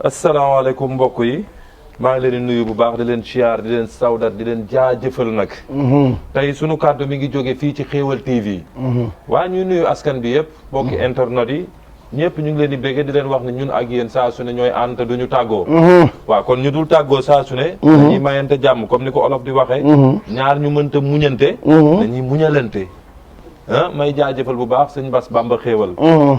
asalaamaaleykum mbokk yi maa ngi leen di nuyu bu baax di leen siyaar di leen sawdat di leen jaajëfal nag. tey sunu kàddu mi ngi jóge fii ci Xéewal TV. waa ñuy nuyu askan bi yëpp mbokki internet yi ñëpp ñu ngi leen di béggee di leen wax ne ñun ak yéen saa su ne ñooy ànd te duñu tàggoo. waaw kon ñu dul tàggoo saa su ne. dañuy mayante jàmm comme ni ko olof di waxee. ñaar ñu mënta muñante. dañuy muñalante. may jaajëfal bu baax sëñ Bass Bamba Xéewal.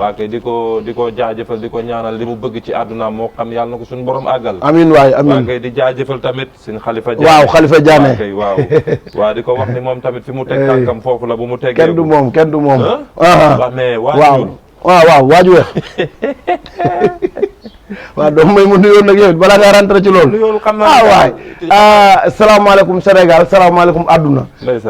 waa kay di ko jaajëfal di ko ñaanal li mu bëgg ci àdduna moo xam yàlla na ko suñu borom àggal. amiin waay amiin waa kay di jaajëfal tamit sëñ Xalifa Diané. waaw Xalifa Diané waa kay waaw. waa di ko wax ni moom tamit fi mu teg tànkam foofu la bu mu teggee. kenn du moom kenn du moom. waaw mais waaw waaju weex. waaw donc may mu nuyoo nag yow balaa ngaa rentré ci loolu. waay salaamaaleykum Sénégal salaamaaleykum àdduna.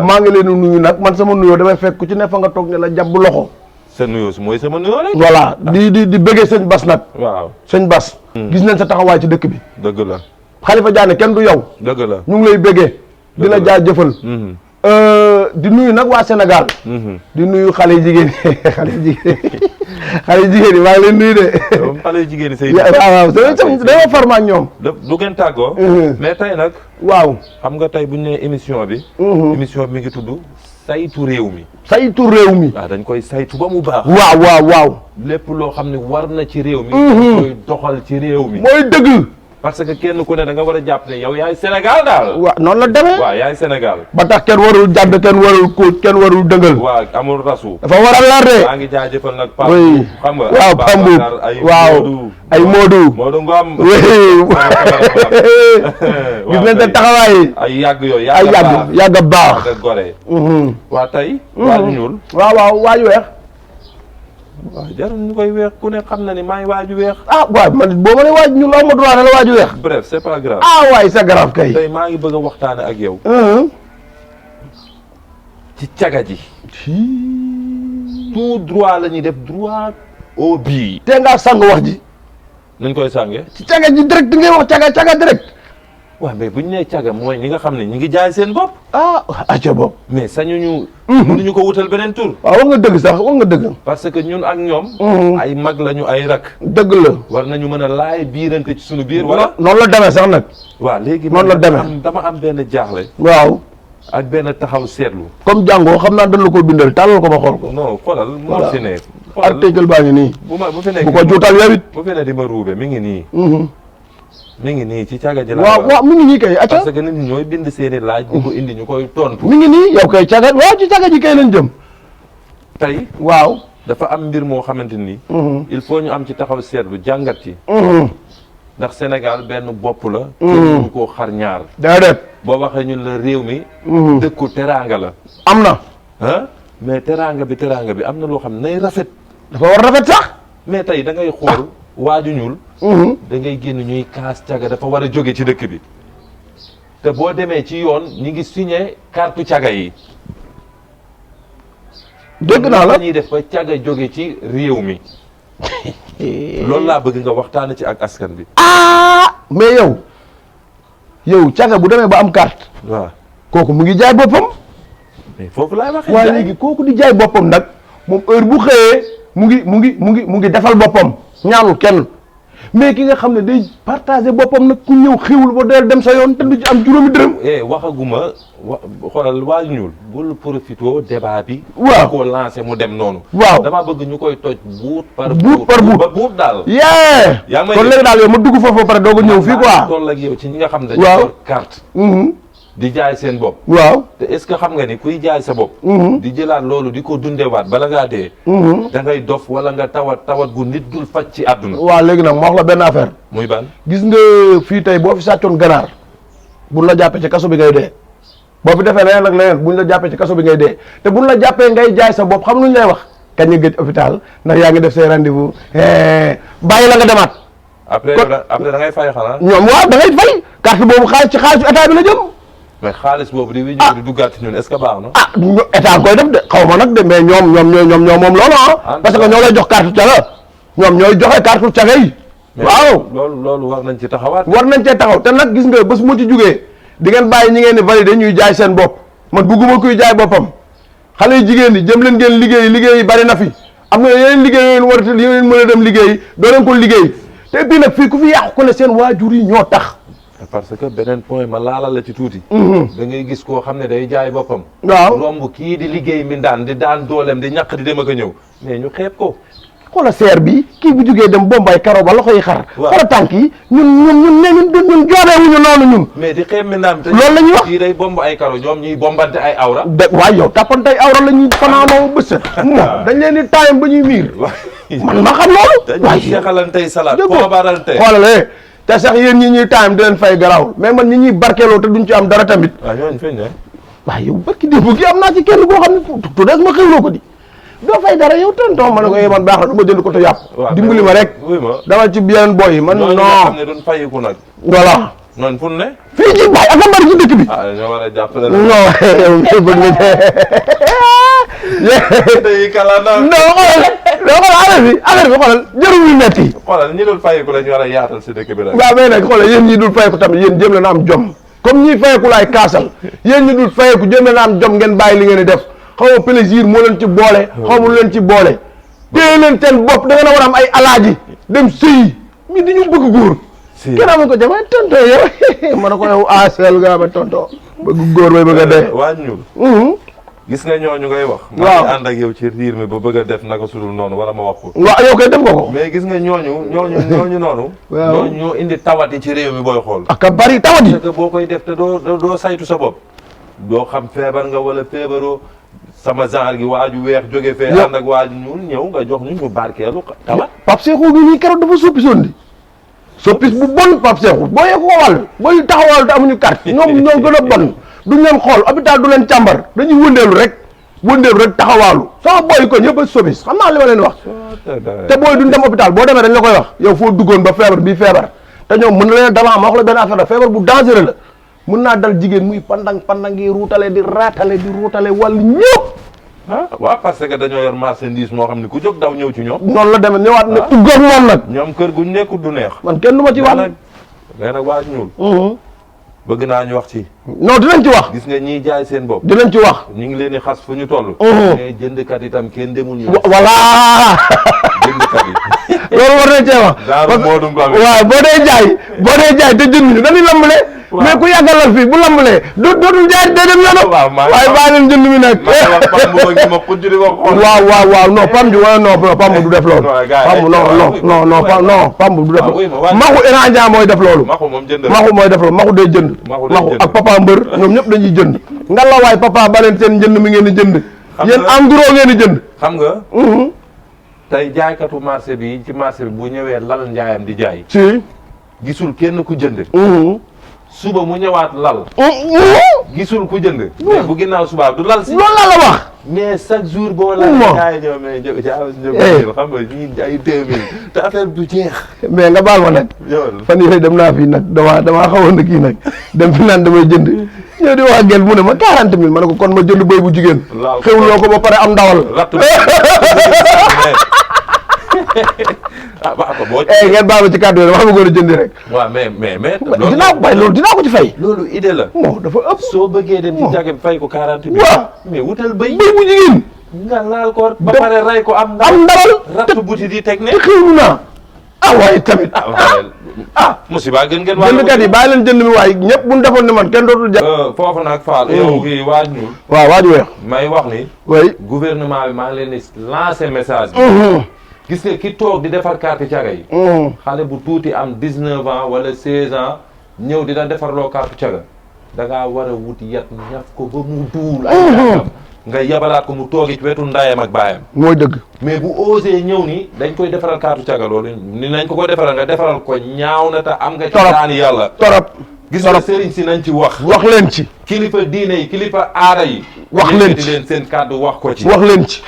maa ngi leen di nuyu nag man sama nuyoo damay fekk ku ci ne fa nga toog ne la jàpp loxo. sa nuyoo si mooy sama nuyoo rek. voilà di bëggee sëñ Bass nag. waaw sëñ Bass. gis nañ sa taxawaay ci dëkk bi. dëgg la. Xalifa Diané kenn du yow. dëgg la ñu ngi lay bëggee. di la jaajëfal. di nuyu nag waa Sénégal. di nuyu xale jigéen xale jigéen yi maa ngi leen nuyu de. xale jigéen yi say. waaw dañoo farma ak ñoom. du ngeen tàggoo. mais tey nag. waaw xam nga tey bu ñu nee émission bi. émission bi mi ngi tudd saytu réew mi. saytu réew mi. waaw dañ koy saytu ba mu baax. waaw. lépp loo xam ne war na ci réew mi. dañ koy doxal ci réew mi. mooy dëgg. parce que kenn ku ne da nga war a jàpp ne yow yaay Sénégal daal. waaw noonu la demee. waaw yaay Sénégal. ba tax kenn warul jàdd kenn warul kóot kenn warul dëngal. waaw amul rasu. dafa war a leer de. maa ngi jaajëfal nag Pape. oui xam nga waaw Pambu waaw ay Modou. Modou Ngom. oui. gis nañ te taxawaay. ay yàgg yooyu. ay yàgg baax. yàgg gore. waa tey. waaju ñuul. waaw waaju weex. waaw jarul ñu koy weex ku ne xam na ni maa ngi waaju weex. waaw man boo ma ne waaju ñuul aw ma droit ne la waaju weex. bref c'est pas grave. waay c'est grave kay. tey maa ngi bëgg a waxtaane ak yow. ci caga ji. tout droit la ñuy def droit au but. te ngaa sang wax ji. nuñ koy sànge ci caga ji direct ngay wax caga direct. waaw mais bu ñu nee caga mooy ñi nga xam ne ñi ngi jaay seen bopp. acca bopp. mais sañuñu. mënuñu ko wutal beneen tur. waaw wax nga dëgg sax wax nga dëgg. parce que ñun ak ñoom. ay mag lañu ay rak. dëgg la. war nañu mën a laay biirante ci suñu biir. wala noonu la demee sax nag. waaw léegi noonu la demee dama am benn jaaxle. waaw. ak benn taxaw seetlu. comme jàngoo xam naa dañ la ko bindal tàllal ko ma xool ko. non xoolal moo fi ne. article baa ngi nii. bu fi nekk bu ko juutal yow it. bu fi ne di ma ruube mi ngi nii. mi ngi nii ci caga ji la. waaw mi ngi nii kay acca. parce que nit ñi ñooy bind seeni laaj. di ko indi ñu koy tontu. mi ngi nii yow kay caga waaw ci caga ji kay lañ jëm. tey. waaw. dafa am mbir moo xamante ni. il faut ñu am ci taxaw seetlu jàngat ci. ndax Sénégal benn bopp la. kenn ñu koo xar ñaar. déedéet. boo waxee ñun la réew mi. dëkku teraanga la. am na. mais teraanga bi am na loo xam ne nay rafet. dafa war rafet sax. mais tey da ngay xool waaju ñuul. da ngay génn ñuy kaas caga dafa war a jóge ci dëkk bi. te boo demee ci yoon ñi ngi signé carte caga yi. dégg naa la ñuy def ba caga jóge ci réew mi. loolu laa bëgg nga waxtaan ci ak askan bi. mais yow caga bu demee ba am carte. waaw kooku mu ngi jaay boppam. mais foofu laay waxee. waaye léegi kooku di jaay boppam nag moom heure bu xëyee mu ngi defal boppam ñaanul kenn mais ki nga xam ne day partager boppam nag ku ñëw xewul ba doyal dem sa yoon te du ci am juróomi dërëm. waxaguma xoolal waa ñuul bul profito débat bi. waaw ko lancé mu dem noonu. waaw dama bëgg ñu koy toj buut par buut ba buut daal. yaa ngi kon léegi daal yow ma dugg foofu ba pare doog a ñëw fii quoi. toll ak yow ci ñi nga xam ne dañu waaw yor carte. di jaay seen bopp. waaw te est-ce que xam nga ni kuy jaay sa bopp. di jëlaat loolu di ko dundewaat bala ngaa dee. da ngay dof wala nga tawat gu nit dul faj ci àdduna. waaw léegi nag ma wax la benn affaire. muy ban. gis nga fii tey boo fi sàccoon ganaar buñ la jàppee ci kaso bi ngay dee. boo fi defee leneen ak leneen buñ la jàppee ci kaso bi ngay dee te buñ la jàppee ngay jaay sa bopp xam lu ñu lay wax kañ nga gëj hôpital ndax yaa ngi def say rendez-vous bàyyi la nga demaat. après da ngay fay xanaa. ñoom waaw da ngay fay carte boobu xaalisu état bi la jëm. mais xaalis boobu di ñëw di duggaat ci ñun est-ce que baax na. état koy def de xaw ma nag de mais ñoom moom loolu parce que ñoo lay jox carte caga ñoom ñooy joxe carte caga yi. waaw loolu war nañ ci taxawaat. war nañ cee taxaw te nag gis nga bés moo ci jugee di ngeen bàyyi ñi ngeen di valider ñuy jaay seen bopp man bugguma kuy jaay boppam xale yu jigéen ñi jëm leen ngeen liggéey yi bari na fi am na yeneen liggéey yooyu war a yéen mën a dem liggéey doo leen ko liggéey te te bii nag fii ku fi yàqu ko ne seen waajur yi ñoo tax. parce que beneen point ma laalal la ci tuuti. da ngay gis koo xam ne day jaay boppam. waaw romb kii di liggéey mi di daan dooleem di ñaq di dem ak a ñëw mais ñu xeeb ko. xoola seer bi kii bu jógee dem bombay karo ba loxo yi xar. waaw xoola tànk yi ñun joobee wuñu noonu ñun. mais di xeeb mi ndaan. loolu la ñuy wax kii day bomb ay karo ñoom ñuy bombante ay awra. waaye yow tàppante ay awra la ñuy fanaanoo bës. dañ leen di taayam ba ñuy miir. man ma xam loolu. waaye seexalantey salaat poobarante. xoolal te sax yéen ñi ñuy taayam di leen fay garaawul mais man ñi ñuy barkeeloo te duñ ci am dara tamit. waaw ñooñu feeñ ne. waaye yow barki démb gi am naa ci kenn koo xam ne tuuti ma xewloo ko di. doo fay dara yow tonton ma ne ko man baax na du ma jënd ko te yàpp. dimbali ma rek. dama ci yeneen boy yi man. non xam ne duñ fayiku nag. voilà. noonu fu ne. fii ci waay ak bari ci dëkk bi. ah ñoo war a jàppale. non yow bëgg nga tey kala na. non xoolal bi xoolal jarul yu metti. xoolal ñi dul fayiku lañ war a yaatal si dëkk bi rek. waaw mais nag xoolal yéen ñi dul fayiku tamit yéen jéem leen a am jom comme ñii fayiku laay kaasal yéen ñi dul fayiku jéem leen a am jom ngeen bàyyi li ngeen di def xaw ma plaisir moo leen ci boole. xaw ma lu leen ci boole. téye leen seen bopp da ngeen a war a am ay alaaji dem sëyi mi di ñu bëgg góor. kenn amu ko jamono tonton yow ma ne ko yow asel nga ma tonton bëgg góor bay bëgg a dee. waa ñuul. gis nga ñooñu ngay wax. waaw maa ngi ànd ak yow ci riir mi ba bëgg a def naka sudul noonu wala ma wax ko. waaw yow kay def nga ko. mais gis nga ñooñu noonu. waaw ñooñu ñoo indi tawat yi ci réew mi booy xool. ak a bari tawat yi. parce que boo koy def te doo saytu sa bopp. doo xam feebar nga wala feebaroo sama genre gi waaju weex jóge fee. ànd ak waaju ñuul ñëw nga jox ñu barkeelu tawat. Pape Cheikhou bi nii keroog dafa soppi soon di. soppis bu bon Pape Cheikhou boo yee ko wàll booy taxawal te amuñu carte ñoom ñoo gën a bon duñ leen xool hôpital du leen càmbar dañuy wëndeelu rek taxawaalu sama booy ko ñëpp a soppis xam naa li ma leen wax te booy duñ dem hôpital boo demee dañ la koy wax yow foo duggoon ba feebar bii feebar te ñoom mën na leen dama ma wax la benn affaire la feebar bu dangereux la mën naa dal jigéen muy pandang ruutale di ruutale wàllu ñëpp waaw parce que dañoo yor marchandise moo xam ne ku jóg daw ñëw ci ñoom. noonu la demee ñëwaat ne uggoog moom nag. ñoom kër guñ nekkul du neex. man kenn du ma ci wax nag. mais nag waa ñuul. bëgg naa ñu wax ci. non dinañ ci wax. gis nga ñiy jaay seen bopp. dinañ ci wax. ñu ngi leen di xas fu ñu toll. mais jëndkat itam kenn demul ñu. voilà. jëndkat yi. loolu war nañ cee wax. daal moo dum ko amee. waaw boo dee jaay te jënd ñu dañuy lambale. mais ku yàggalal fii bu lambalee dootul jaay day dem yoonam. waaye bàyyi leen jënd mi nag. waaw non Pam ji wala non Pam du def loolu. Pam du def loolu. maxu Iran mooy def loolu. maxu mooy def loolu maxu day jënd. maxu ak papa mbër ñoom ñëpp dañuy jënd. nga la waay papa ba leen seen njënd mi ngeen di jënd. yéen en gros ngeen di jënd. xam nga. tey jaaykatu marché bi ci marché bi bu ñëwee lal njaayam di jaay. si. gisul kenn ku jënd. suba mu ñëwaat lal. gisul ku jënd. mais bu ginnaaw suba du lal si. loolu la la wax. mais chaque jour boo la. jaay ñëw mais xam nga ñii ay 2000 te affaire du jeex. mais nga baal ma nag. fan yooyu dem naa fii nag damaa xawoon na kii nag dem fi naan damay jënd. ñëw di wax ak gel mu ne ma 40 000 ma ne ko kon ma jënd bëy bu jigéen. waaw xewloo ko ba pare am ndawal. ngeen baal ma ci kàddu yi dama bëggoon a jëndi rek. waaw mais. dinaa ko ci fay. loolu idée la. bon dafa ëpp. soo bëggee dem ci jàkka fay ko 40 000. waaw mais wutal bëy bu jigéen. nga laal ko ba pare ray ko am ndawal rattu buti di teg ne. te xewlu naa. waaye tamit. musiba gën ngeen. jëndkat yi bàyyi leen jënd mi waaye ñëpp bu ñu defoon ni man kenn dootul ja. foofu nag Fall. yow kii waaj ñuul. waaw waaj weex. may wax ni. oui gouvernement bi maa ngi leen di lancer message bi. gis nga ki toog di defar carte caga yi. xale bu tuuti am 19 ans wala 16 ans ñëw dina defarloo carte caga da ngaa war a wuti yat ñaf ko ba mu duul ay jàngam nga yabalaat ko mu toogi ci wetu ndayam ak baayam. mooy dëgg. mais bu osé ñëw ni dañ koy defaral carte caga loolu ni nañ ko defaral nga defaral ko ñaaw na te am nga. ci daani yàlla torop gis nga sëriñ si nañ ci wax. wax leen ci. kilifa diine yi kilifa aada yi. wax leen ci leen seen kàddu wax ko ci. wax leen ci.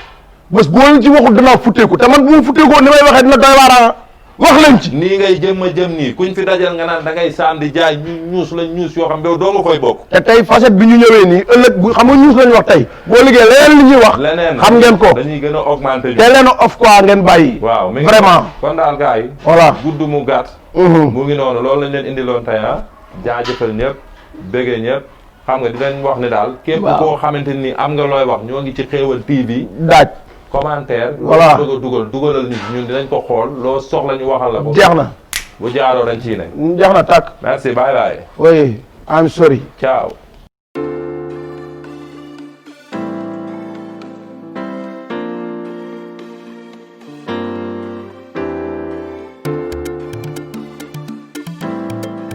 bés boo leen ci waxul danaa futteeku te man bu ma futteekoo ni may waxee dina doy waar wax leen ci. nii ngay jëm nii kuñ fi dajal nga naan da ngay sànni jaay ñuus la ñuus yoo xam ne doo nga koy bokk. te tey facette bi ñu ñëwee nii ëllëg bu xam nga ñuus lañ wax tey boo liggéey leneen li ñuy wax. xam ngeen ko dañuy gën a augmenter. te leen a off quoi ngeen bàyyi. waaw vraiment kon daal gars yi. voilà gudd mu gàtt. mu ngi noonu loolu lañ leen indiloon tey jaajëfal ñëpp bëggee ñëpp xam nga dinañ wax ne daal. képp koo xamante ni am nga looy wax ñoo ngi ci Xéewal TV. daaj. commentaire. voilà loo bëgg a dugalal nit ñun dinañ ko xool loo soxla ñu waxal la ko. jeex na. bu jaaroo dañ ciy ne. jeex na tàkk. merci bye bye. oui I'm sorry. ciao.